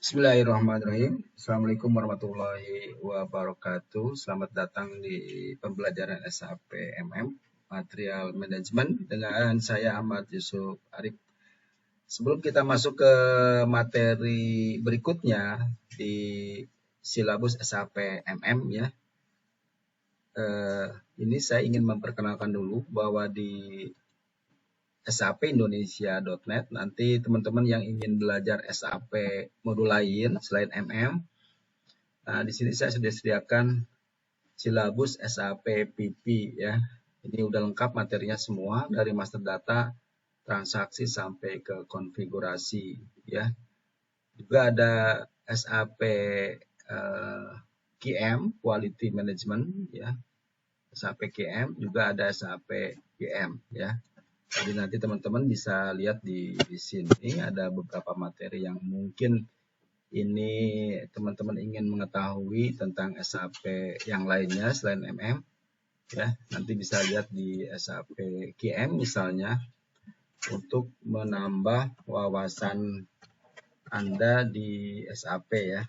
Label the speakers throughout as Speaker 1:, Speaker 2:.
Speaker 1: Bismillahirrahmanirrahim. Assalamualaikum warahmatullahi wabarakatuh. Selamat datang di pembelajaran SAP MM Material Management dengan saya Ahmad Yusuf Arif. Sebelum kita masuk ke materi berikutnya di silabus SAP MM ya, ini saya ingin memperkenalkan dulu bahwa di sapindonesia.net nanti teman-teman yang ingin belajar SAP modul lain selain MM, nah di sini saya sudah sediakan silabus SAP PP ya. Ini udah lengkap materinya semua dari master data, transaksi sampai ke konfigurasi ya. Juga ada SAP QM Quality Management ya. SAP QM juga ada SAP PM ya. Jadi nanti teman-teman bisa lihat di sini ada beberapa materi yang mungkin ini teman-teman ingin mengetahui tentang SAP yang lainnya selain MM ya. Nanti bisa lihat di SAP QM misalnya untuk menambah wawasan Anda di SAP ya.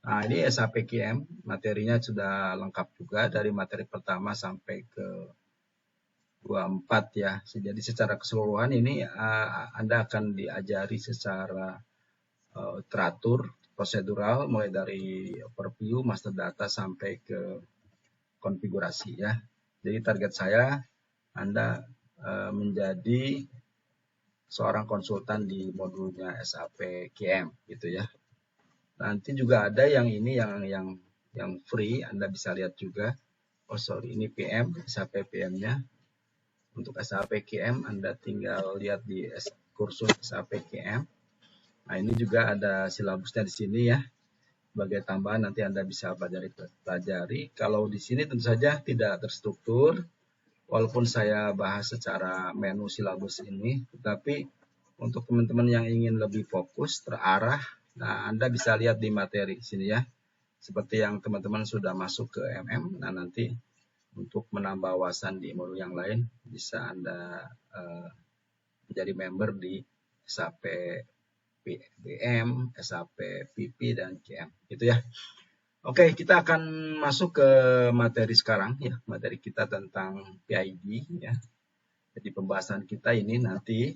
Speaker 1: Nah, ini SAP QM, materinya sudah lengkap juga dari materi pertama sampai ke 24 ya. Jadi secara keseluruhan ini Anda akan diajari secara teratur, prosedural, mulai dari overview, master data, sampai ke konfigurasi ya. Jadi target saya Anda menjadi seorang konsultan di modulnya SAP QM gitu ya. Nanti juga ada yang ini yang free, Anda bisa lihat juga. Oh sorry, ini PM, SAP PM-nya. Untuk SAP QM Anda tinggal lihat di kursus SAP QM. Nah, ini juga ada silabusnya di sini ya. Sebagai tambahan nanti Anda bisa pelajari. Kalau di sini tentu saja tidak terstruktur. Walaupun saya bahas secara menu silabus ini, tetapi untuk teman-teman yang ingin lebih fokus, terarah, nah Anda bisa lihat di materi sini ya. Seperti yang teman-teman sudah masuk ke MM, nah nanti untuk menambah wawasan di modul yang lain bisa Anda menjadi member di SAP PM, SAP PP, dan QM. Gitu ya. Oke, kita akan masuk ke materi sekarang ya. Materi kita tentang PID ya. Jadi pembahasan kita ini nanti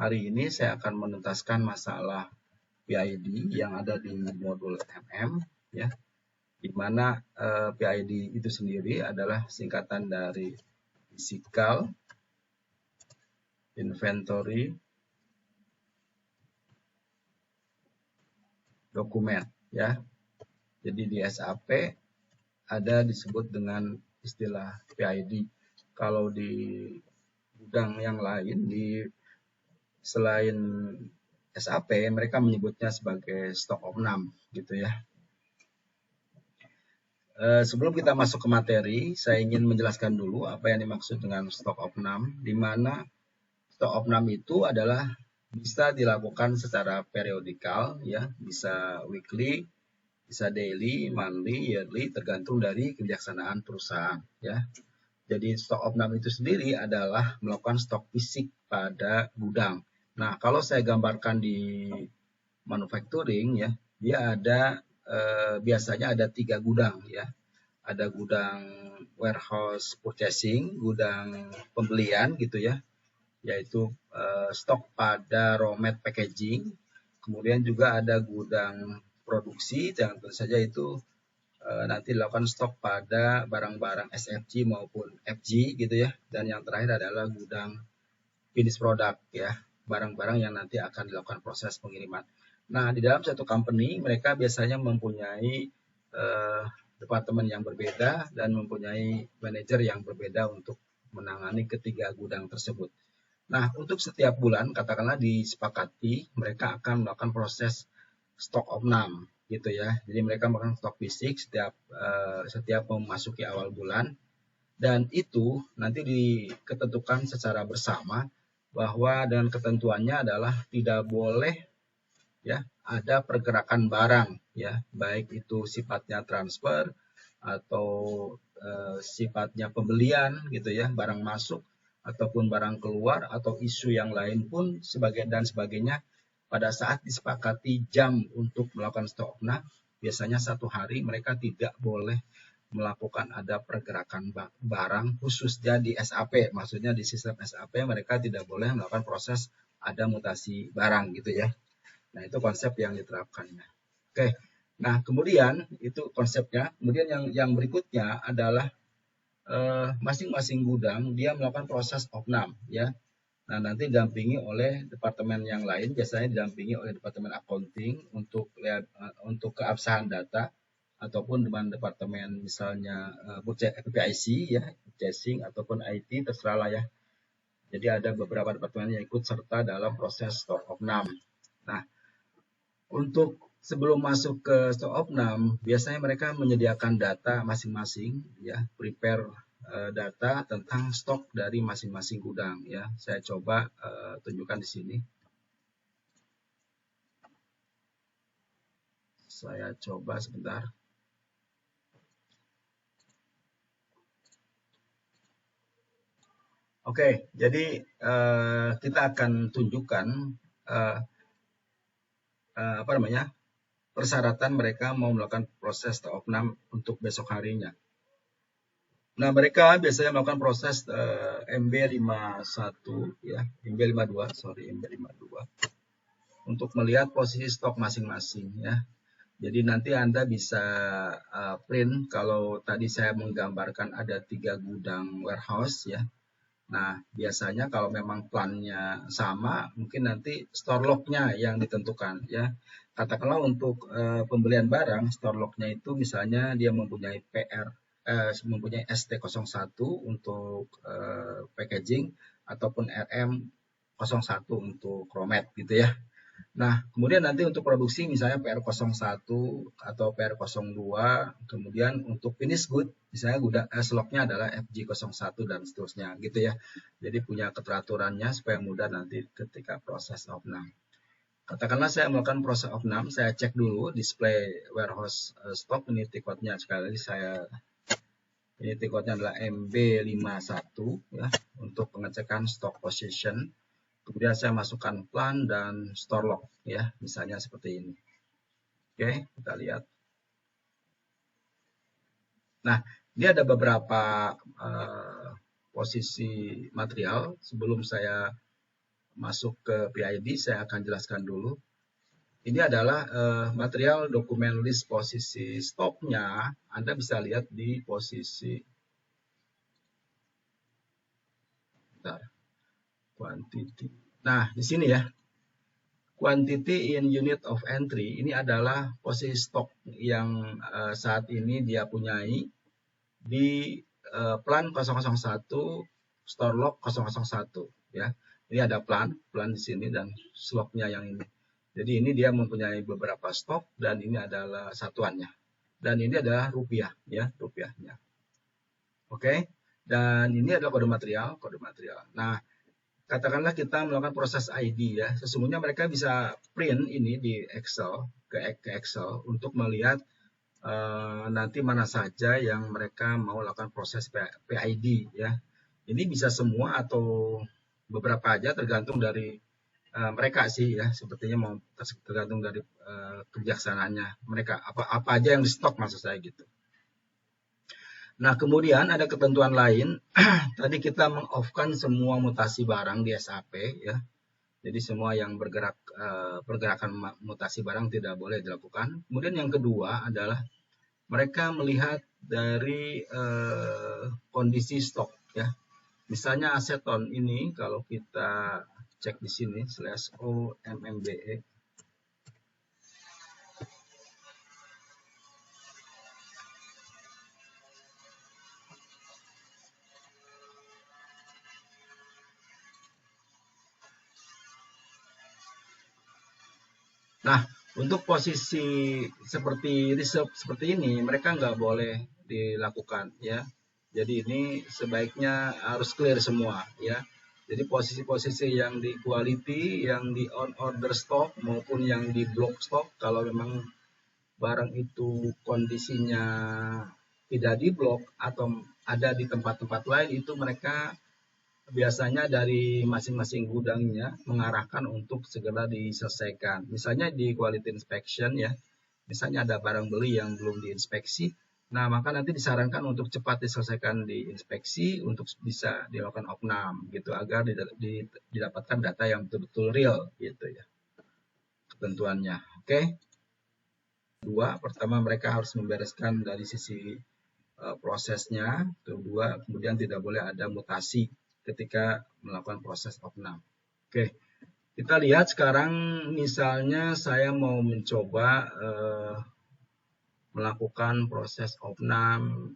Speaker 1: hari ini saya akan menuntaskan masalah PID yang ada di modul MM ya. Di mana PID itu sendiri adalah singkatan dari Physical Inventory Document ya. Jadi di SAP ada disebut dengan istilah PID. Kalau di gudang yang lain selain SAP mereka menyebutnya sebagai stock of name gitu ya. Sebelum kita masuk ke materi, saya ingin menjelaskan dulu apa yang dimaksud dengan stock of name, di mana stock of name itu adalah bisa dilakukan secara periodikal ya, bisa weekly, bisa daily, monthly, yearly, tergantung dari kebijaksanaan perusahaan ya. Jadi stok of name itu sendiri adalah melakukan stok fisik pada gudang. Nah, kalau saya gambarkan di manufacturing ya, dia ada biasanya ada 3 gudang ya. Ada gudang warehouse purchasing, gudang pembelian gitu ya, yaitu stok pada raw mat packaging. Kemudian juga ada gudang produksi, dan tentu saja itu nanti dilakukan stok pada barang-barang SFG maupun FG gitu ya. Dan yang terakhir adalah gudang finish product ya, barang-barang yang nanti akan dilakukan proses pengiriman. Nah, di dalam satu company mereka biasanya mempunyai departemen yang berbeda dan mempunyai manajer yang berbeda untuk menangani ketiga gudang tersebut. Nah, untuk setiap bulan katakanlah disepakati mereka akan melakukan proses stock of name gitu ya. Jadi mereka melakukan stok fisik setiap memasuki awal bulan, dan itu nanti diketentukan secara bersama bahwa dengan ketentuannya adalah tidak boleh ya ada pergerakan barang ya, baik itu sifatnya transfer atau sifatnya pembelian gitu ya, barang masuk ataupun barang keluar atau isu yang lain pun dan sebagainya, pada saat disepakati jam untuk melakukan stok opnam, biasanya 1 hari mereka tidak boleh melakukan ada pergerakan barang, khususnya di SAP, maksudnya di sistem SAP mereka tidak boleh melakukan proses ada mutasi barang gitu ya. Nah, itu konsep yang diterapkannya. Oke. Nah, kemudian itu konsepnya. Kemudian yang berikutnya adalah masing-masing gudang dia melakukan proses opnam ya. Nah, nanti didampingi oleh departemen yang lain, biasanya didampingi oleh departemen accounting untuk keabsahan data ataupun dengan departemen misalnya PPIC ya, purchasing ataupun IT terserah lah ya. Jadi ada beberapa departemen yang ikut serta dalam proses stok opnam. Nah, untuk sebelum masuk ke stok opnam, biasanya mereka menyediakan data masing-masing ya, prepare data tentang stok dari masing-masing gudang ya. Saya coba tunjukkan di sini. Saya coba sebentar. Oke, jadi kita akan tunjukkan persyaratan mereka mau melakukan proses stok opnam untuk besok harinya. Nah, mereka biasanya melakukan proses MB51 ya, MB52 untuk melihat posisi stok masing-masing ya. Jadi nanti Anda bisa print kalau tadi saya menggambarkan ada 3 gudang warehouse ya. Nah, biasanya kalau memang plannya sama, mungkin nanti store log-nya yang ditentukan ya. Katakanlah untuk pembelian barang, store log-nya itu misalnya dia mempunyai mempunyai ST01 untuk packaging ataupun RM01 untuk kromet gitu ya. Nah, kemudian nanti untuk produksi misalnya PR01 atau PR02, kemudian untuk finish good, misalnya slotnya adalah FG01 dan seterusnya gitu ya. Jadi punya keteraturannya supaya mudah nanti ketika proses opnam. Katakanlah saya melakukan proses opnam, saya cek dulu display warehouse stock, unity code-nya sekali lagi unity code-nya adalah MB51 ya untuk pengecekan stock position. Kemudian saya masukkan plan dan store log ya, misalnya seperti ini. Oke, kita lihat. Nah, ini ada beberapa posisi material. Sebelum saya masuk ke PID, saya akan jelaskan dulu. Ini adalah material dokumen list posisi stoknya. Anda bisa lihat di posisi quantity. Nah, di sini ya. Quantity in unit of entry ini adalah posisi stok yang saat ini dia punyai di plan 001 store log 001 ya. Ini ada plan di sini dan slotnya yang ini. Jadi ini dia mempunyai beberapa stok dan ini adalah satuannya. Dan ini adalah rupiah ya, rupiahnya. Oke. Dan ini adalah kode material. Nah, katakanlah kita melakukan proses ID ya, sesungguhnya mereka bisa print ini di Excel ke Excel untuk melihat nanti mana saja yang mereka mau lakukan proses PID ya. Ini bisa semua atau beberapa aja tergantung dari mereka sih ya, sepertinya mau tergantung dari kebijaksanaannya mereka apa aja yang di stok maksud saya gitu. Nah, kemudian ada ketentuan lain. Tadi kita meng-off-kan semua mutasi barang di SAP ya. Jadi semua yang pergerakan mutasi barang tidak boleh dilakukan. Kemudian yang kedua adalah mereka melihat dari kondisi stok ya. Misalnya aseton ini kalau kita cek di sini /OMMBE. Nah, untuk posisi seperti reserve seperti ini, mereka nggak boleh dilakukan ya. Jadi ini sebaiknya harus clear semua ya. Jadi posisi-posisi yang di quality, yang di on order stock maupun yang di block stock, kalau memang barang itu kondisinya tidak di blok atau ada di tempat-tempat lain, itu mereka biasanya dari masing-masing gudangnya mengarahkan untuk segera diselesaikan. Misalnya di quality inspection ya, misalnya ada barang beli yang belum diinspeksi, nah maka nanti disarankan untuk cepat diselesaikan diinspeksi untuk bisa dilakukan opnam gitu agar didapatkan data yang betul-betul real gitu ya ketentuannya. Oke. Dua, pertama mereka harus membereskan dari sisi prosesnya, kedua kemudian tidak boleh ada mutasi ketika melakukan proses opnam. Oke, kita lihat sekarang misalnya saya mau mencoba melakukan proses opnam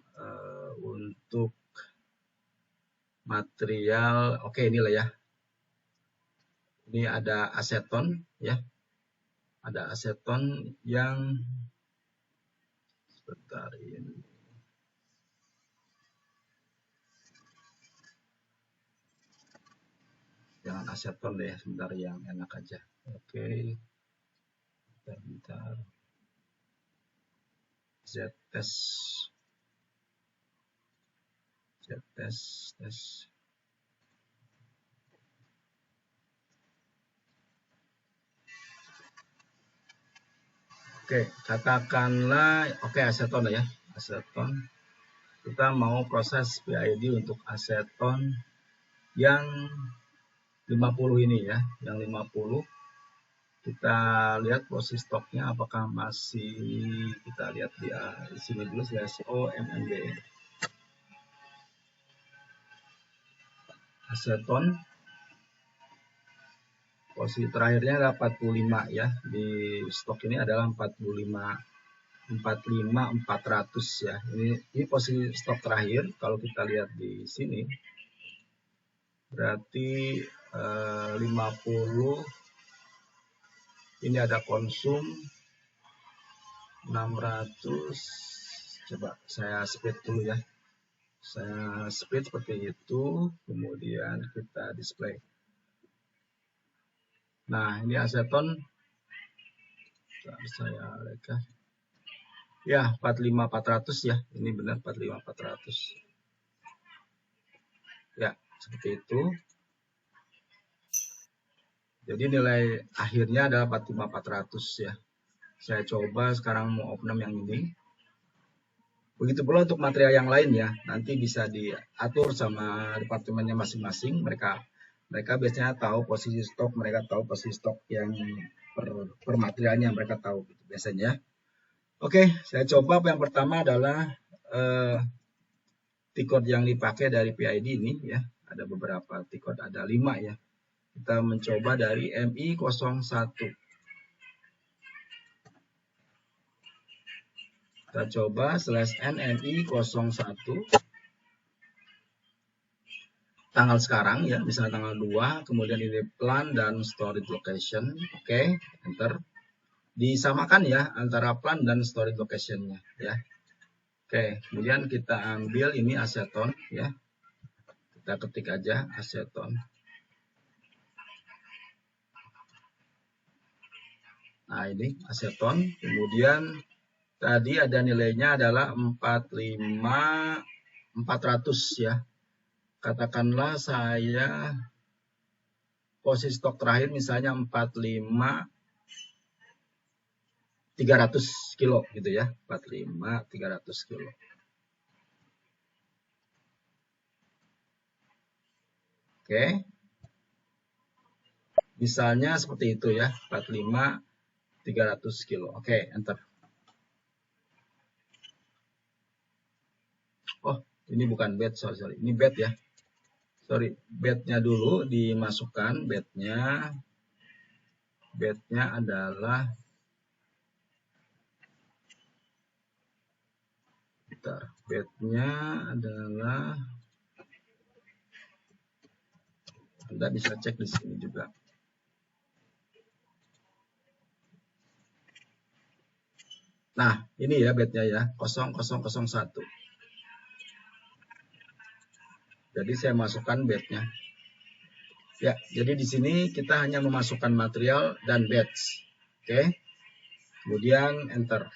Speaker 1: untuk material, oke inilah ya. Ini ada aseton ya. Ada aseton yang sebentar ini. Jangan aseton deh, sebentar yang enak aja. Oke. Bentar. Z-test. Oke, katakanlah aseton ya. Aseton. Kita mau proses PID untuk aseton yang 50 ini ya, yang 50. Kita lihat posisi stoknya apakah masih, kita lihat di sini dulu CSO MMB. Aseton posisi terakhirnya adalah 45 ya. Di stok ini adalah 45400 ya. Ini posisi stok terakhir. Kalau kita lihat di sini berarti 50 ini ada konsum 600. Coba saya speed dulu ya. Saya speed seperti itu, kemudian kita display. Nah, ini aseton saya reka. Ya, 45400 ya. Ini benar 45400. Ya, seperti itu. Jadi nilai akhirnya adalah 45400 ya. Saya coba sekarang mau opnam yang ini. Begitu pula untuk material yang lain ya. Nanti bisa diatur sama departemennya masing-masing. Mereka biasanya tahu posisi stok, mereka tahu posisi stok yang per materialnya mereka tahu gitu biasanya. Oke, saya coba yang pertama adalah T-code yang dipakai dari PID ini ya. Ada beberapa T-code, ada 5 ya. Kita mencoba dari MI01. Kita coba /n MI01. Tanggal sekarang ya, misalnya tanggal 2, kemudian ini plan dan storage location. Oke, enter. Disamakan ya antara plan dan storage location-nya ya. Oke, kemudian kita ambil ini aseton ya. Kita ketik aja aseton. Nah, ini aseton. Kemudian tadi ada nilainya adalah 45400 ya. Katakanlah saya posisi stok terakhir misalnya 45300 kilo gitu ya. 45300 kilo. Oke. Misalnya seperti itu ya, 45300 kilo. Oke, enter. Oh, ini bukan bed, sorry. Ini bed ya. Sorry, bednya dulu dimasukkan, bednya adalah Anda bisa cek di sini juga. Nah, ini ya bednya ya, 0001. Jadi saya masukkan bednya. Ya, jadi di sini kita hanya memasukkan material dan batch. Oke. Kemudian enter.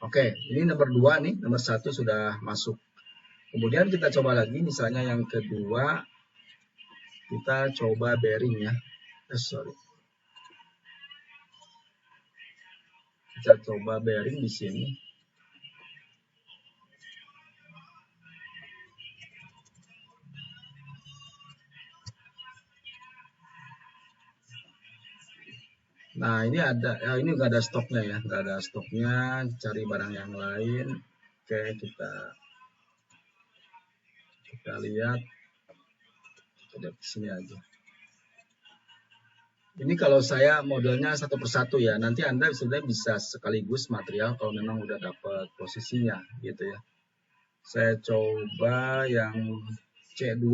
Speaker 1: Oke, ini nomor 2 nih, nomor 1 sudah masuk. Kemudian kita coba lagi, misalnya yang kedua, kita coba bearing ya. Sorry. Kita coba bearing di sini. Nah, ini ada, ini nggak ada stoknya ya, nggak ada stoknya. Cari barang yang lain. Oke, kita lihat. Kita lihat di sini aja. Ini kalau saya modelnya satu persatu ya. Nanti Anda sebenarnya bisa sekaligus material kalau memang udah dapat posisinya gitu ya. Saya coba yang C2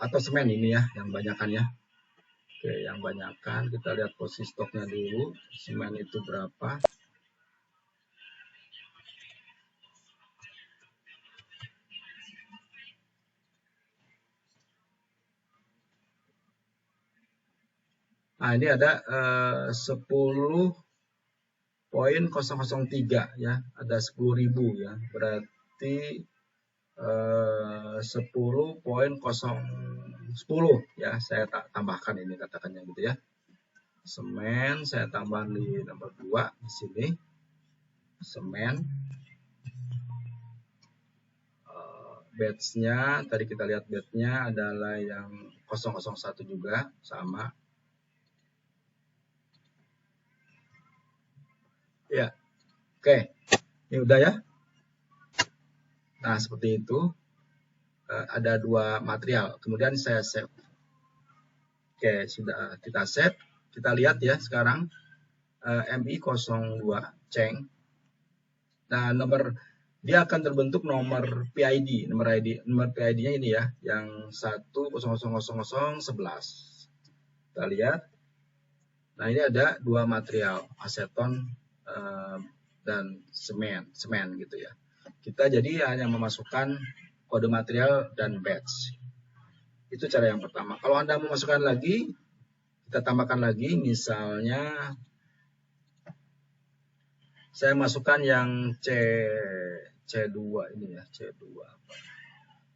Speaker 1: atau semen ini ya, yang banyakan ya. Oke, yang banyakan kita lihat posisi stoknya dulu. Semen itu berapa? Nah, ini ada 10.003 ya, ada 10.000 ya. Berarti 10.010 ya, saya tambahkan ini katakannya gitu ya. Semen saya tambah di nomor 2 di sini. Semen. Batch-nya tadi kita lihat batch-nya adalah yang 001 juga sama. Ya. Oke. Ini udah ya. Nah, seperti itu. Ada 2 material. Kemudian saya save. Oke, sudah kita save. Kita lihat ya sekarang MI02 Ceng. Nah, dia akan terbentuk nomor PID. Nomor PID-nya ini ya, yang 1000011. Kita lihat. Nah, ini ada 2 material, aseton dan semen gitu ya. Kita jadi hanya memasukkan kode material dan batch. Itu cara yang pertama. Kalau Anda memasukkan lagi, kita tambahkan lagi, misalnya saya masukkan yang C2 ini ya,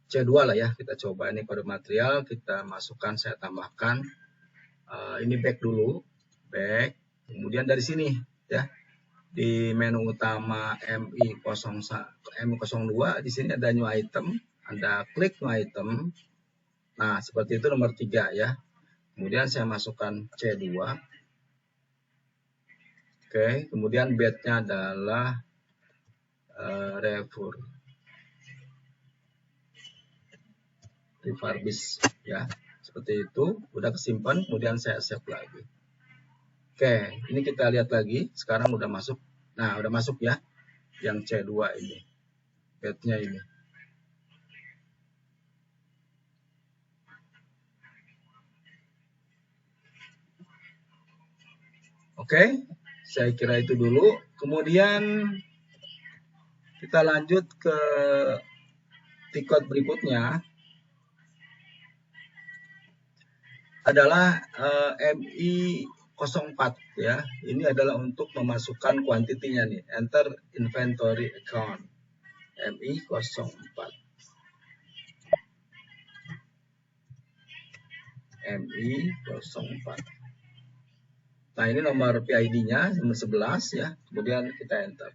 Speaker 1: C2 lah ya, kita coba ini kode material, kita masukkan, saya tambahkan. Ini back dulu, back. Kemudian dari sini ya, di menu utama MI02 di sini ada new item, Anda klik new item. Nah, seperti itu nomor 3 ya. Kemudian saya masukkan C2. Oke, kemudian batch-nya adalah refurbish ya. Seperti itu, udah kesimpan, kemudian saya save lagi. Oke, ini kita lihat lagi, sekarang udah masuk. Nah, udah masuk ya, yang C2 ini, batch-nya ini. Oke, saya kira itu dulu. Kemudian kita lanjut ke tiket berikutnya adalah MI04 ya. Ini adalah untuk memasukkan kuantitinya nih, enter inventory account. MI04. MI04. Nah, ini nomor PID-nya nomor 11 ya. Kemudian kita enter.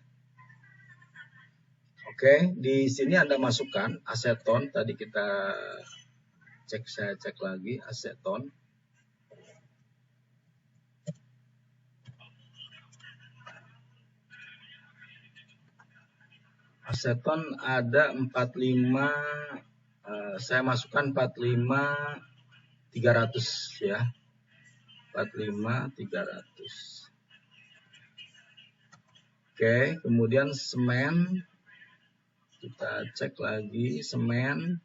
Speaker 1: Oke, di sini Anda masukkan aseton, tadi kita saya cek lagi aseton. Aseton ada 45, saya masukkan 45.300 ya. 45.300. Oke, kemudian semen, kita cek lagi semen.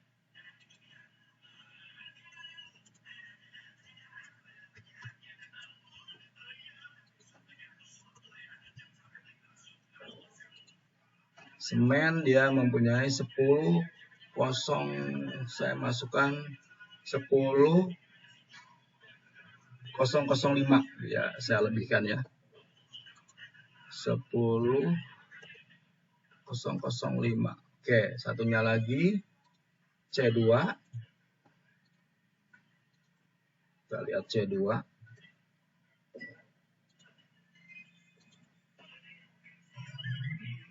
Speaker 1: Semen dia mempunyai 10, saya masukkan 10.005 ya, saya lebihkan ya. 10.005. 005. Oke, satunya lagi C2. Kita lihat C2.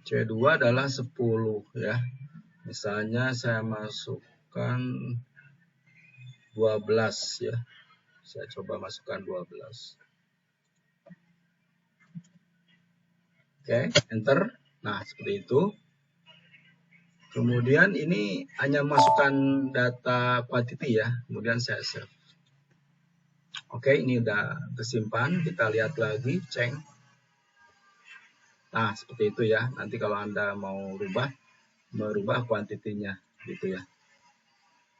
Speaker 1: C2 adalah 10 ya. Misalnya saya masukkan 12 ya. Saya coba masukkan 12. Oke, enter. Nah, seperti itu. Kemudian ini hanya masukkan data quantity ya. Kemudian saya save. Oke, ini udah tersimpan. Kita lihat lagi, cek. Nah, seperti itu ya. Nanti kalau Anda mau merubah kuantitinya gitu ya.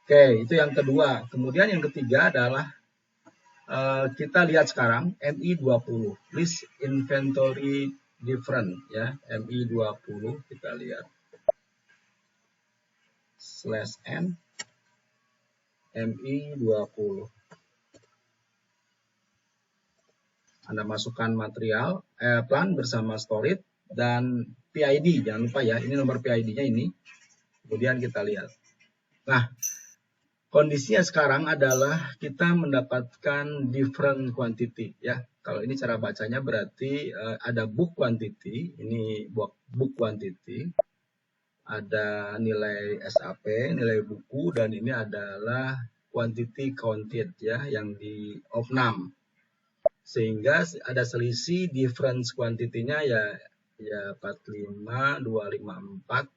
Speaker 1: Oke, itu yang kedua. Kemudian yang ketiga adalah kita lihat sekarang MI20, list inventory different ya. MI20 kita lihat. /n MI20. Anda masukkan material, plan bersama storage dan PID. Jangan lupa ya, ini nomor PID-nya ini. Kemudian kita lihat. Nah, kondisinya sekarang adalah kita mendapatkan different quantity ya. Kalau ini cara bacanya berarti ada book quantity, ini book quantity. Ada nilai SAP, nilai buku, dan ini adalah quantity counted ya, yang di of6. Sehingga ada selisih difference quantity-nya ya 45, 254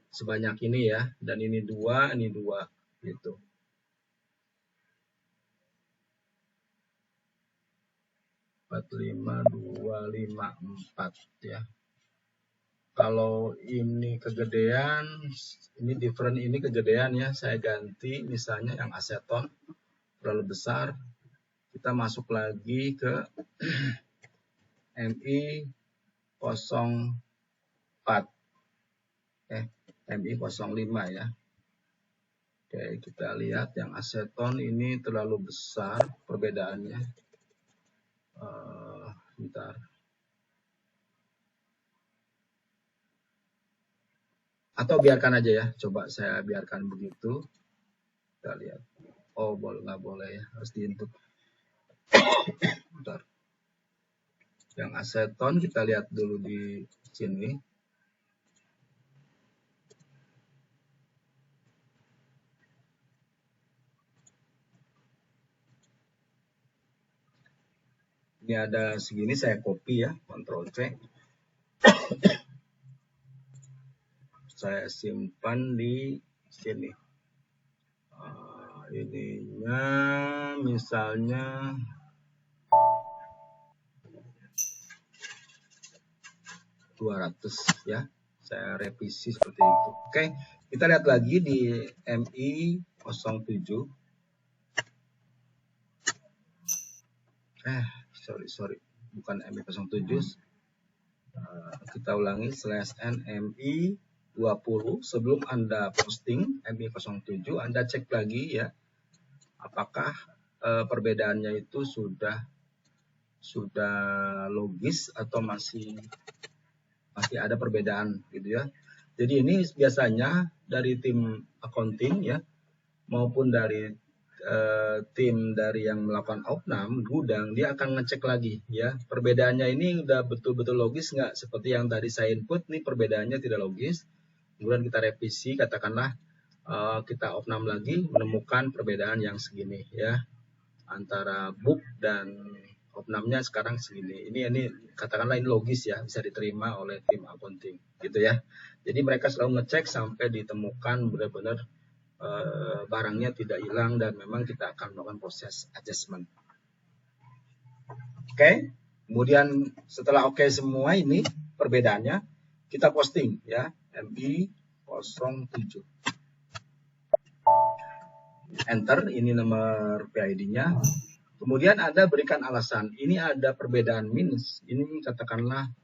Speaker 1: sebanyak ini ya, dan ini 2 gitu. (45, 254) ya. Kalau ini kegedean, ini different, ini kegedean ya, saya ganti misalnya yang aseton terlalu besar. Kita masuk lagi ke MI04, MI05 ya. Oke, kita lihat yang aseton ini terlalu besar perbedaannya. Bentar. Atau biarkan aja ya, coba saya biarkan begitu. Kita lihat. Oh, nggak boleh ya, harus diinput. Bentar. Yang aseton kita lihat dulu di sini. Ini ada segini, saya copy ya, Ctrl C. Saya simpan di sini. Ininya misalnya (200) ya. Saya revisi seperti itu. Oke, kita lihat lagi di MI07. Sorry, bukan MI07. Kita ulangi /n MI20. Sebelum Anda posting MI07, Anda cek lagi ya, apakah perbedaannya itu sudah logis atau masih ada perbedaan gitu ya. Jadi ini biasanya dari tim accounting ya, maupun dari tim dari yang melakukan of6 gudang, dia akan ngecek lagi ya, perbedaannya ini udah betul-betul logis nggak, seperti yang tadi saya input nih perbedaannya tidak logis. Kemudian kita revisi, katakanlah kita of6 lagi, menemukan perbedaan yang segini ya, antara book dan of6-nya sekarang segini. Ini katakanlah ini logis ya, bisa diterima oleh tim accounting gitu ya. Jadi mereka selalu ngecek sampai ditemukan benar-benar barangnya tidak hilang, dan memang kita akan melakukan proses adjustment. Oke, kemudian setelah oke semua ini perbedaannya, kita posting ya, MI07. Enter, ini nomor PID-nya. Kemudian Anda berikan alasan, ini ada perbedaan minus, ini katakanlah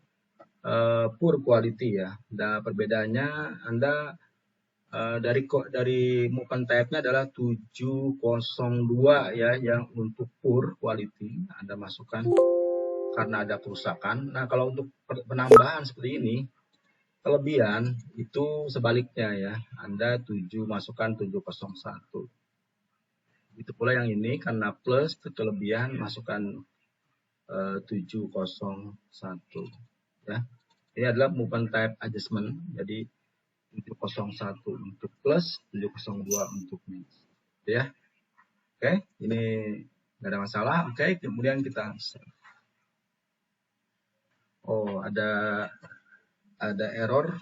Speaker 1: poor quality ya. Dan perbedaannya Anda dari movement type-nya adalah 702 ya, yang untuk poor quality Anda masukkan karena ada kerusakan. Nah, kalau untuk penambahan seperti ini, kelebihan itu sebaliknya ya. Anda masukkan 701. Itu pula yang ini karena plus kelebihan masukkan 701 ya. Ini adalah movement type adjustment. Jadi 701 untuk plus, 702 untuk minus. Ya. Oke, ini nggak ada masalah. Oke, kemudian kita ada error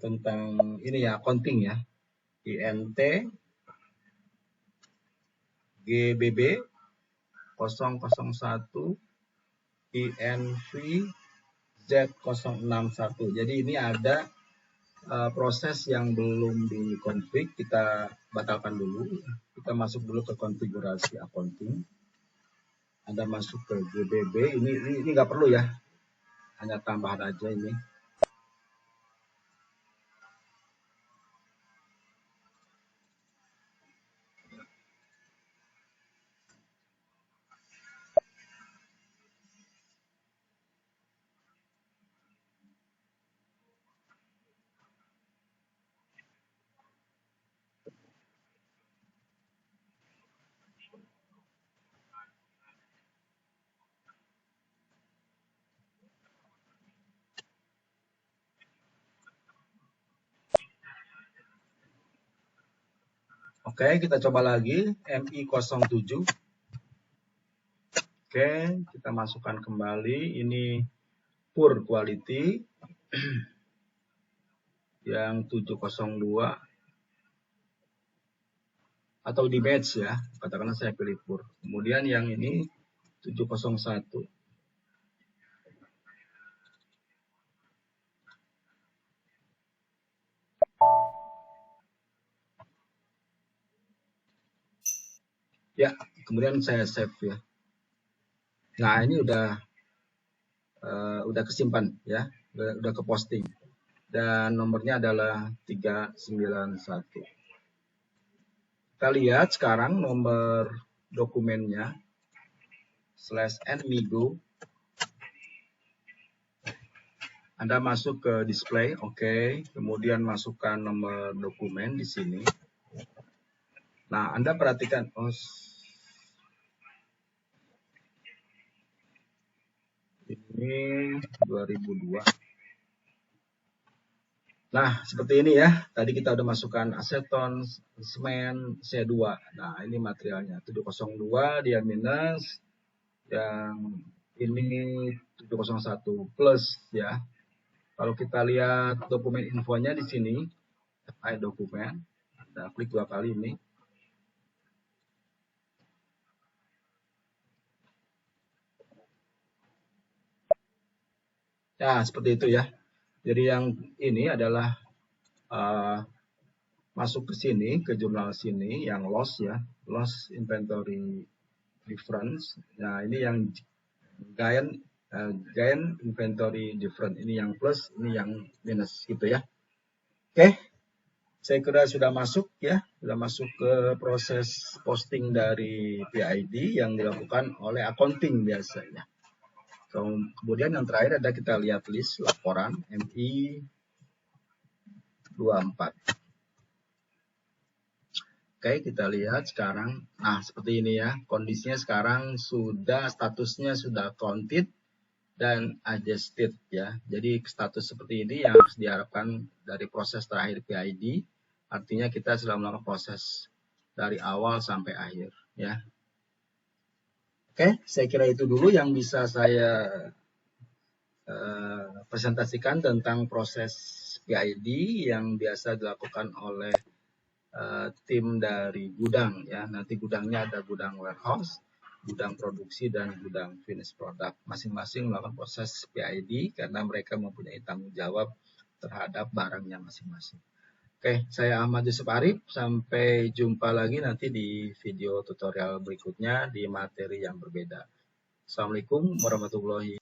Speaker 1: tentang ini ya, accounting ya. INT GBB 001 INV Z061. Jadi ini ada proses yang belum dikonfig, kita batalkan dulu. Kita masuk dulu ke konfigurasi accounting. Anda masuk ke GBB, ini nggak perlu ya, hanya tambahan aja ini. Oke, kita coba lagi MI07. Oke, kita masukkan kembali. Ini poor quality yang 702 atau di batch ya. Katakanlah saya pilih poor. Kemudian yang ini 701. Ya, kemudian saya save ya. Nah, ini udah kesimpan ya, udah ke posting. Dan nomornya adalah 391. Kita lihat sekarang nomor dokumennya /nmigo. Anda masuk ke display, oke. Kemudian masukkan nomor dokumen di sini. Nah, Anda perhatikan, ini 2002. Nah, seperti ini ya. Tadi kita udah masukkan aseton, semen, C2. Nah, ini materialnya. 702 dia minus. Yang ini 701 plus ya. Kalau kita lihat dokumen infonya di sini, FI dokumen. Kita klik 2 kali ini. Ya, seperti itu ya. Jadi yang ini adalah masuk ke sini, ke jurnal sini, yang loss ya, loss inventory difference. Nah, ini yang gain inventory difference. Ini yang plus, ini yang minus gitu ya. Oke, saya kira sudah masuk ya, sudah masuk ke proses posting dari PID yang dilakukan oleh accounting biasanya. Kemudian yang terakhir ada kita lihat list laporan MI 24. Oke, kita lihat sekarang. Nah, seperti ini ya. Kondisinya sekarang statusnya sudah counted dan adjusted ya. Jadi status seperti ini yang harus diharapkan dari proses terakhir PID. Artinya kita sudah melakukan proses dari awal sampai akhir ya. Oke, saya kira itu dulu yang bisa saya presentasikan tentang proses PID yang biasa dilakukan oleh tim dari gudang ya. Nanti gudangnya ada gudang warehouse, gudang produksi, dan gudang finish product. Masing-masing melakukan proses PID karena mereka mempunyai tanggung jawab terhadap barangnya masing-masing. Oke, saya Ahmad Yusuf Arif. Sampai jumpa lagi nanti di video tutorial berikutnya di materi yang berbeda. Assalamualaikum warahmatullahi